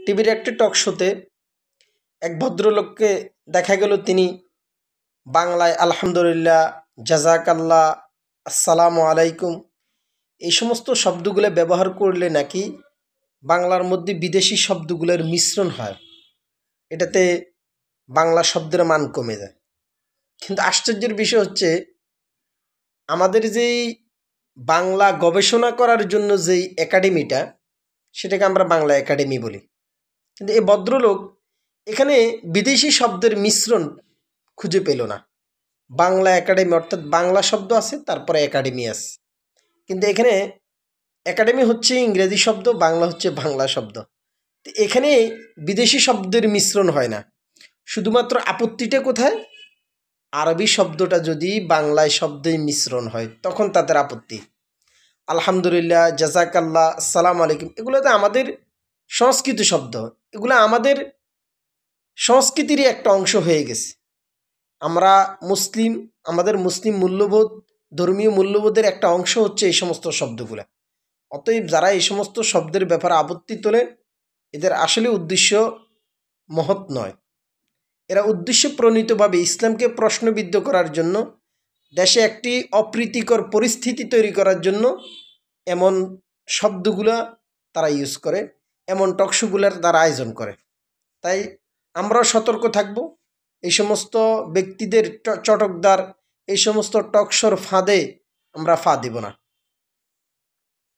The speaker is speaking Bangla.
টিভির একটি টক শোতে এক ভদ্রলোককে দেখা গেল তিনি বাংলায় আলহামদুলিল্লাহ, জাজাকাল্লাহ, আসসালামু আলাইকুম এই সমস্ত শব্দগুলো ব্যবহার করলে নাকি বাংলার মধ্যে বিদেশি শব্দগুলোর মিশ্রণ হয়, এটাতে বাংলা শব্দের মান কমে যায়। কিন্তু আশ্চর্যের বিষয় হচ্ছে, আমাদের যেই বাংলা গবেষণা করার জন্য যেই একাডেমিটা, সেটাকে আমরা বাংলা একাডেমি বলি। কিন্তু এই ভদ্রলোক এখানে বিদেশি শব্দের মিশ্রণ খুঁজে পেল না। বাংলা একাডেমি অর্থাৎ বাংলা শব্দ আছে, তারপরে একাডেমি আছে, কিন্তু এখানে একাডেমি হচ্ছে ইংরেজি শব্দ, বাংলা হচ্ছে বাংলা শব্দ। তো এখানে বিদেশি শব্দের মিশ্রণ হয় না। শুধুমাত্র আপত্তিটা কোথায়? আরবি শব্দটা যদি বাংলায় শব্দে মিশ্রণ হয় তখন তাদের আপত্তি। আলহামদুলিল্লাহ, জাজাকাল্লাহ, আসসালামু আলাইকুম এগুলো তো আমাদের সংস্কৃত শব্দ, এগুলো আমাদের সংস্কৃতিরই একটা অংশ হয়ে গেছে। আমরা মুসলিম, আমাদের মুসলিম মূল্যবোধ, ধর্মীয় মূল্যবোধের একটা অংশ হচ্ছে এই সমস্ত শব্দগুলো। অতএব যারা এই সমস্ত শব্দের ব্যাপারে আপত্তি তোলে, এদের আসলে উদ্দেশ্য মহৎ নয়। এরা উদ্দেশ্য প্রণীতভাবে ইসলামকে প্রশ্নবিদ্ধ করার জন্য, দেশে একটি অপ্রীতিকর পরিস্থিতি তৈরি করার জন্য এমন শব্দগুলা তারা ইউজ করে, এমন টকশোগুলার তারা আয়োজন করে। তাই আমরাও সতর্ক থাকব, এই সমস্ত ব্যক্তিদের চটকদার এই সমস্ত টকশোর ফাঁদে আমরা পা দেব না।